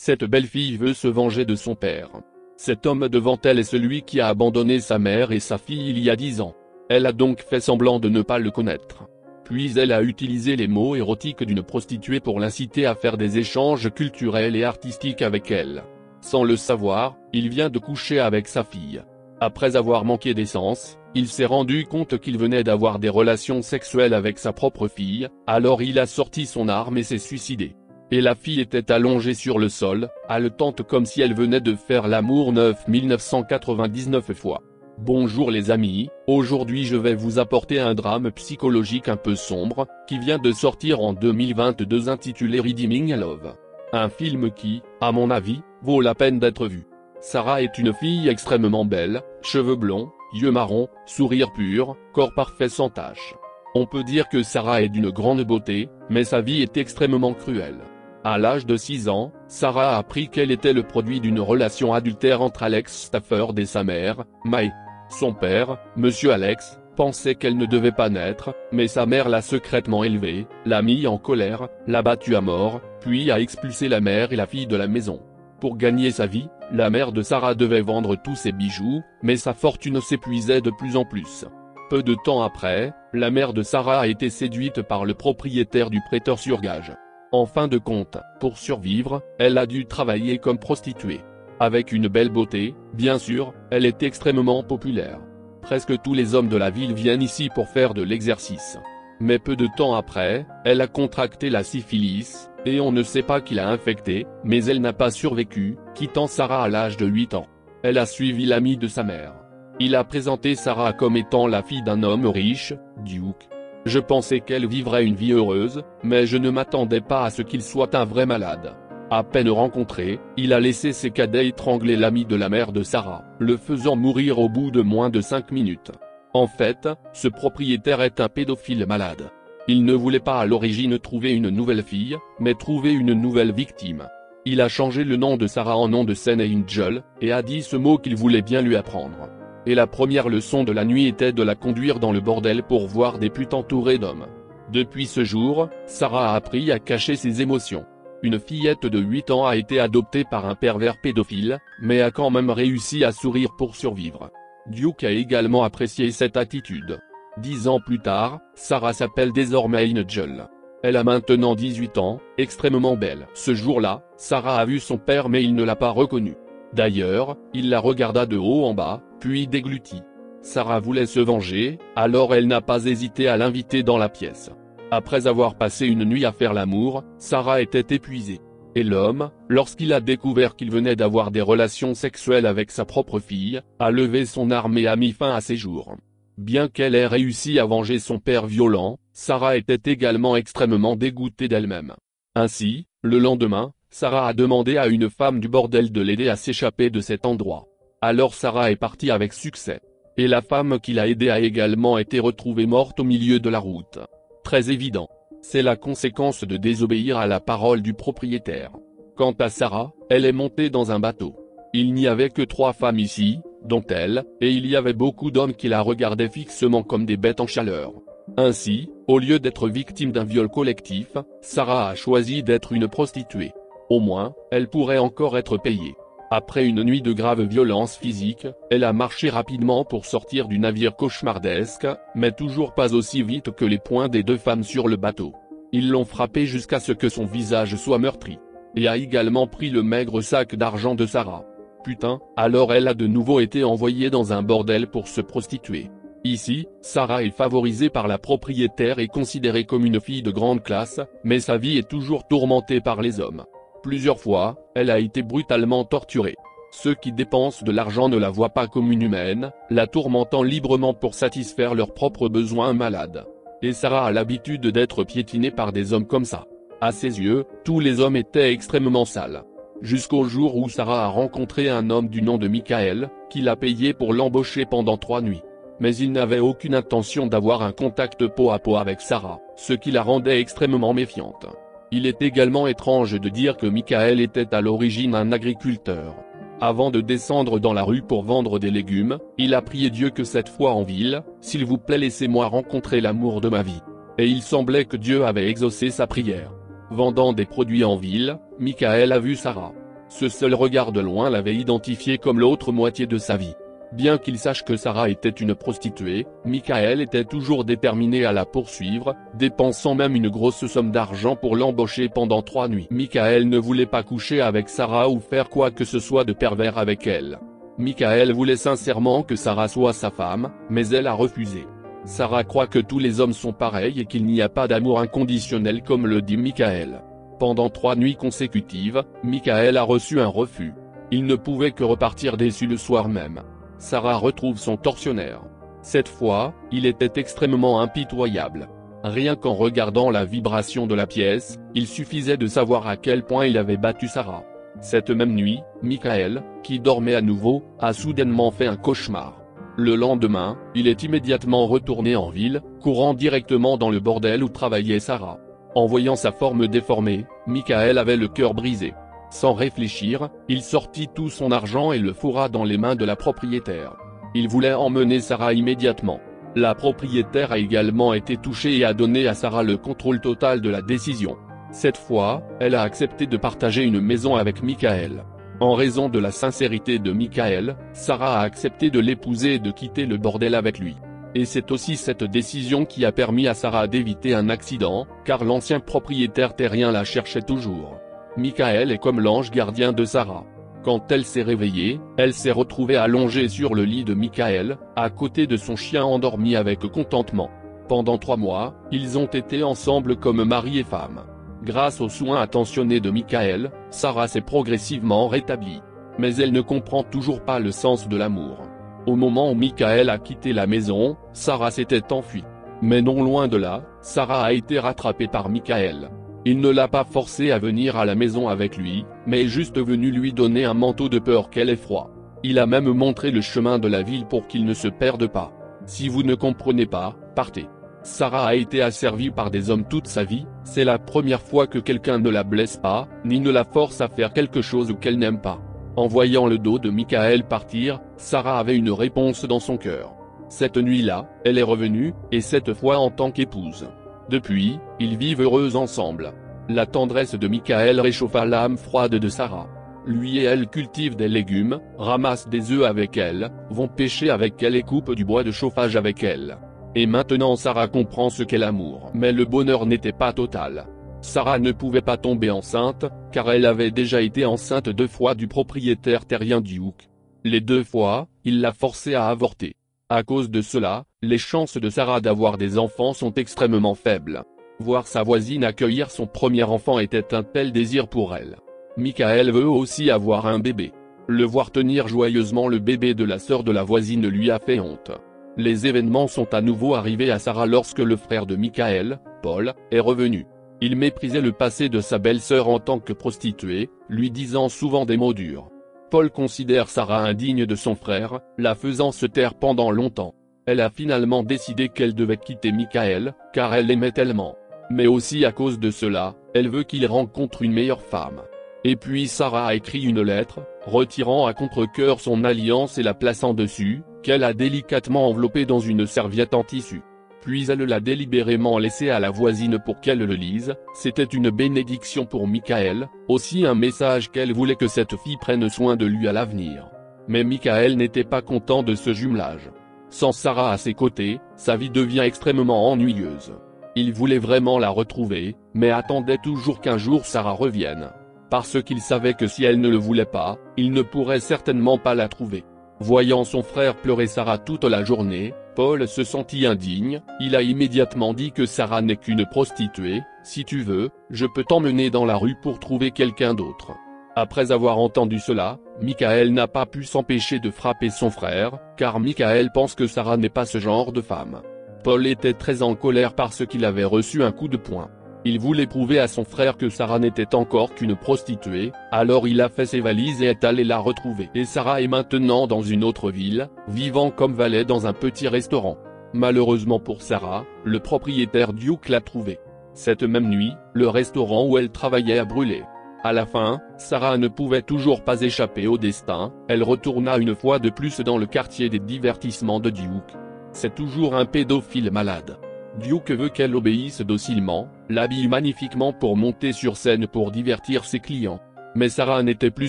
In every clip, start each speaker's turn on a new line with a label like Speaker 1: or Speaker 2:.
Speaker 1: Cette belle fille veut se venger de son père. Cet homme devant elle est celui qui a abandonné sa mère et sa fille il y a 10 ans. Elle a donc fait semblant de ne pas le connaître. Puis elle a utilisé les mots érotiques d'une prostituée pour l'inciter à faire des échanges culturels et artistiques avec elle. Sans le savoir, il vient de coucher avec sa fille. Après avoir manqué d'essence, il s'est rendu compte qu'il venait d'avoir des relations sexuelles avec sa propre fille, alors il a sorti son arme et s'est suicidé. Et la fille était allongée sur le sol, haletante comme si elle venait de faire l'amour 9999 fois. Bonjour les amis, aujourd'hui je vais vous apporter un drame psychologique un peu sombre, qui vient de sortir en 2022 intitulé Redeeming Love. Un film qui, à mon avis, vaut la peine d'être vu. Sarah est une fille extrêmement belle, cheveux blonds, yeux marrons, sourire pur, corps parfait sans tache. On peut dire que Sarah est d'une grande beauté, mais sa vie est extrêmement cruelle. À l'âge de 6 ans, Sarah a appris qu'elle était le produit d'une relation adultère entre Alex Stafford et sa mère, Mae. Son père, Monsieur Alex, pensait qu'elle ne devait pas naître, mais sa mère l'a secrètement élevée, l'a mis en colère, l'a battue à mort, puis a expulsé la mère et la fille de la maison. Pour gagner sa vie, la mère de Sarah devait vendre tous ses bijoux, mais sa fortune s'épuisait de plus en plus. Peu de temps après, la mère de Sarah a été séduite par le propriétaire du prêteur sur gage. En fin de compte, pour survivre, elle a dû travailler comme prostituée. Avec une belle beauté, bien sûr, elle est extrêmement populaire. Presque tous les hommes de la ville viennent ici pour faire de l'exercice. Mais peu de temps après, elle a contracté la syphilis, et on ne sait pas qui l'a infectée, mais elle n'a pas survécu, quittant Sarah à l'âge de 8 ans. Elle a suivi l'ami de sa mère. Il a présenté Sarah comme étant la fille d'un homme riche, Duke. Je pensais qu'elle vivrait une vie heureuse, mais je ne m'attendais pas à ce qu'il soit un vrai malade. À peine rencontré, il a laissé ses cadets étrangler l'ami de la mère de Sarah, le faisant mourir au bout de moins de 5 minutes. En fait, ce propriétaire est un pédophile malade. Il ne voulait pas à l'origine trouver une nouvelle fille, mais trouver une nouvelle victime. Il a changé le nom de Sarah en nom de Sen Angel, et a dit ce mot qu'il voulait bien lui apprendre. Et la première leçon de la nuit était de la conduire dans le bordel pour voir des putes entourées d'hommes. Depuis ce jour, Sarah a appris à cacher ses émotions. Une fillette de 8 ans a été adoptée par un pervers pédophile, mais a quand même réussi à sourire pour survivre. Duke a également apprécié cette attitude. 10 ans plus tard, Sarah s'appelle désormais Angel. Elle a maintenant 18 ans, extrêmement belle. Ce jour-là, Sarah a vu son père mais il ne l'a pas reconnu. D'ailleurs, il la regarda de haut en bas, puis déglutit. Sarah voulait se venger, alors elle n'a pas hésité à l'inviter dans la pièce. Après avoir passé une nuit à faire l'amour, Sarah était épuisée. Et l'homme, lorsqu'il a découvert qu'il venait d'avoir des relations sexuelles avec sa propre fille, a levé son arme et a mis fin à ses jours. Bien qu'elle ait réussi à venger son père violent, Sarah était également extrêmement dégoûtée d'elle-même. Ainsi, le lendemain, Sarah a demandé à une femme du bordel de l'aider à s'échapper de cet endroit. Alors Sarah est partie avec succès. Et la femme qui l'a aidée a également été retrouvée morte au milieu de la route. Très évident. C'est la conséquence de désobéir à la parole du propriétaire. Quant à Sarah, elle est montée dans un bateau. Il n'y avait que 3 femmes ici, dont elle, et il y avait beaucoup d'hommes qui la regardaient fixement comme des bêtes en chaleur. Ainsi, au lieu d'être victime d'un viol collectif, Sarah a choisi d'être une prostituée. Au moins, elle pourrait encore être payée. Après une nuit de grave violence physique, elle a marché rapidement pour sortir du navire cauchemardesque, mais toujours pas aussi vite que les poings des 2 femmes sur le bateau. Ils l'ont frappée jusqu'à ce que son visage soit meurtri. Et a également pris le maigre sac d'argent de Sarah. Putain, alors elle a de nouveau été envoyée dans un bordel pour se prostituer. Ici, Sarah est favorisée par la propriétaire et considérée comme une fille de grande classe, mais sa vie est toujours tourmentée par les hommes. Plusieurs fois, elle a été brutalement torturée. Ceux qui dépensent de l'argent ne la voient pas comme une humaine, la tourmentant librement pour satisfaire leurs propres besoins malades. Et Sarah a l'habitude d'être piétinée par des hommes comme ça. À ses yeux, tous les hommes étaient extrêmement sales. Jusqu'au jour où Sarah a rencontré un homme du nom de Michael, qui l'a payé pour l'embaucher pendant 3 nuits. Mais il n'avait aucune intention d'avoir un contact peau à peau avec Sarah, ce qui la rendait extrêmement méfiante. Il est également étrange de dire que Michael était à l'origine un agriculteur. Avant de descendre dans la rue pour vendre des légumes, il a prié Dieu que cette fois en ville, « S'il vous plaît laissez-moi rencontrer l'amour de ma vie ». Et il semblait que Dieu avait exaucé sa prière. Vendant des produits en ville, Michael a vu Sarah. Ce seul regard de loin l'avait identifié comme l'autre moitié de sa vie. Bien qu'il sache que Sarah était une prostituée, Michael était toujours déterminé à la poursuivre, dépensant même une grosse somme d'argent pour l'embaucher pendant 3 nuits. Michael ne voulait pas coucher avec Sarah ou faire quoi que ce soit de pervers avec elle. Michael voulait sincèrement que Sarah soit sa femme, mais elle a refusé. Sarah croit que tous les hommes sont pareils et qu'il n'y a pas d'amour inconditionnel comme le dit Michael. Pendant 3 nuits consécutives, Michael a reçu un refus. Il ne pouvait que repartir déçu le soir même. Sarah retrouve son tortionnaire. Cette fois, il était extrêmement impitoyable. Rien qu'en regardant la vibration de la pièce, il suffisait de savoir à quel point il avait battu Sarah. Cette même nuit, Michael, qui dormait à nouveau, a soudainement fait un cauchemar. Le lendemain, il est immédiatement retourné en ville, courant directement dans le bordel où travaillait Sarah. En voyant sa forme déformée, Michael avait le cœur brisé. Sans réfléchir, il sortit tout son argent et le fourra dans les mains de la propriétaire. Il voulait emmener Sarah immédiatement. La propriétaire a également été touchée et a donné à Sarah le contrôle total de la décision. Cette fois, elle a accepté de partager une maison avec Michael. En raison de la sincérité de Michael, Sarah a accepté de l'épouser et de quitter le bordel avec lui. Et c'est aussi cette décision qui a permis à Sarah d'éviter un accident, car l'ancien propriétaire terrien la cherchait toujours. Michael est comme l'ange gardien de Sarah. Quand elle s'est réveillée, elle s'est retrouvée allongée sur le lit de Michael, à côté de son chien endormi avec contentement. Pendant 3 mois, ils ont été ensemble comme mari et femme. Grâce aux soins attentionnés de Michael, Sarah s'est progressivement rétablie. Mais elle ne comprend toujours pas le sens de l'amour. Au moment où Michael a quitté la maison, Sarah s'était enfuie. Mais non loin de là, Sarah a été rattrapée par Michael. Il ne l'a pas forcée à venir à la maison avec lui, mais est juste venu lui donner un manteau de peur qu'elle ait froid. Il a même montré le chemin de la ville pour qu'il ne se perde pas. Si vous ne comprenez pas, partez. Sarah a été asservie par des hommes toute sa vie, c'est la première fois que quelqu'un ne la blesse pas, ni ne la force à faire quelque chose qu'elle n'aime pas. En voyant le dos de Michael partir, Sarah avait une réponse dans son cœur. Cette nuit-là, elle est revenue, et cette fois en tant qu'épouse. Depuis, ils vivent heureux ensemble. La tendresse de Michael réchauffa l'âme froide de Sarah. Lui et elle cultivent des légumes, ramassent des œufs avec elle, vont pêcher avec elle et coupent du bois de chauffage avec elle. Et maintenant Sarah comprend ce qu'est l'amour. Mais le bonheur n'était pas total. Sarah ne pouvait pas tomber enceinte, car elle avait déjà été enceinte 2 fois du propriétaire terrien Duke. Les 2 fois, il l'a forcée à avorter. À cause de cela, les chances de Sarah d'avoir des enfants sont extrêmement faibles. Voir sa voisine accueillir son premier enfant était un tel désir pour elle. Michael veut aussi avoir un bébé. Le voir tenir joyeusement le bébé de la sœur de la voisine lui a fait honte. Les événements sont à nouveau arrivés à Sarah lorsque le frère de Michael, Paul, est revenu. Il méprisait le passé de sa belle-sœur en tant que prostituée, lui disant souvent des mots durs. Paul considère Sarah indigne de son frère, la faisant se taire pendant longtemps. Elle a finalement décidé qu'elle devait quitter Michael, car elle l'aimait tellement. Mais aussi à cause de cela, elle veut qu'il rencontre une meilleure femme. Et puis Sarah a écrit une lettre, retirant à contre-cœur son alliance et la plaçant dessus, qu'elle a délicatement enveloppée dans une serviette en tissu. Puis elle l'a délibérément laissé à la voisine pour qu'elle le lise. C'était une bénédiction pour Michael, aussi un message qu'elle voulait que cette fille prenne soin de lui à l'avenir. Mais Michael n'était pas content de ce jumelage. Sans Sarah à ses côtés, sa vie devient extrêmement ennuyeuse. Il voulait vraiment la retrouver, mais attendait toujours qu'un jour Sarah revienne. Parce qu'il savait que si elle ne le voulait pas, il ne pourrait certainement pas la trouver. Voyant son frère pleurer Sarah toute la journée, Paul se sentit indigne. Il a immédiatement dit que Sarah n'est qu'une prostituée. Si tu veux, je peux t'emmener dans la rue pour trouver quelqu'un d'autre. Après avoir entendu cela, Michael n'a pas pu s'empêcher de frapper son frère, car Michael pense que Sarah n'est pas ce genre de femme. Paul était très en colère parce qu'il avait reçu un coup de poing. Il voulait prouver à son frère que Sarah n'était encore qu'une prostituée, alors il a fait ses valises et est allé la retrouver. Et Sarah est maintenant dans une autre ville, vivant comme valet dans un petit restaurant. Malheureusement pour Sarah, le propriétaire Duke l'a trouvée. Cette même nuit, le restaurant où elle travaillait a brûlé. À la fin, Sarah ne pouvait toujours pas échapper au destin, elle retourna une fois de plus dans le quartier des divertissements de Duke. C'est toujours un pédophile malade. Duke veut qu'elle obéisse docilement, l'habille magnifiquement pour monter sur scène pour divertir ses clients. Mais Sarah n'était plus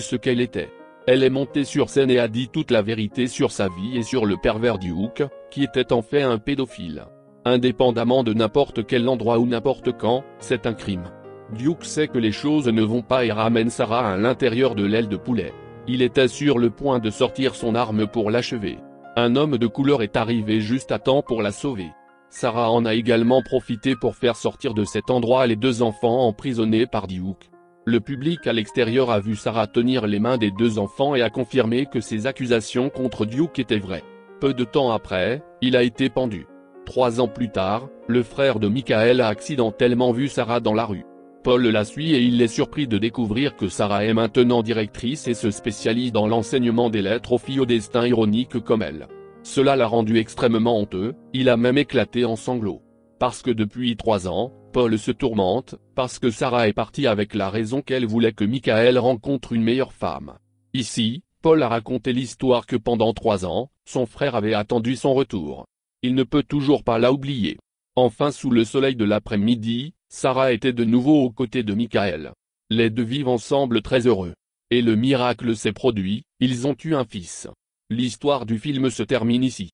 Speaker 1: ce qu'elle était. Elle est montée sur scène et a dit toute la vérité sur sa vie et sur le pervers Duke, qui était en fait un pédophile. Indépendamment de n'importe quel endroit ou n'importe quand, c'est un crime. Duke sait que les choses ne vont pas et ramène Sarah à l'intérieur de l'aile de poulet. Il était sur le point de sortir son arme pour l'achever. Un homme de couleur est arrivé juste à temps pour la sauver. Sarah en a également profité pour faire sortir de cet endroit les 2 enfants emprisonnés par Duke. Le public à l'extérieur a vu Sarah tenir les mains des 2 enfants et a confirmé que ses accusations contre Duke étaient vraies. Peu de temps après, il a été pendu. 3 ans plus tard, le frère de Michael a accidentellement vu Sarah dans la rue. Paul la suit et il est surpris de découvrir que Sarah est maintenant directrice et se spécialise dans l'enseignement des lettres aux filles au destin ironique comme elle. Cela l'a rendu extrêmement honteux, il a même éclaté en sanglots. Parce que depuis 3 ans, Paul se tourmente, parce que Sarah est partie avec la raison qu'elle voulait que Michael rencontre une meilleure femme. Ici, Paul a raconté l'histoire que pendant 3 ans, son frère avait attendu son retour. Il ne peut toujours pas la oublier. Enfin sous le soleil de l'après-midi, Sarah était de nouveau aux côtés de Michael. Les 2 vivent ensemble très heureux. Et le miracle s'est produit, ils ont eu un fils. L'histoire du film se termine ici.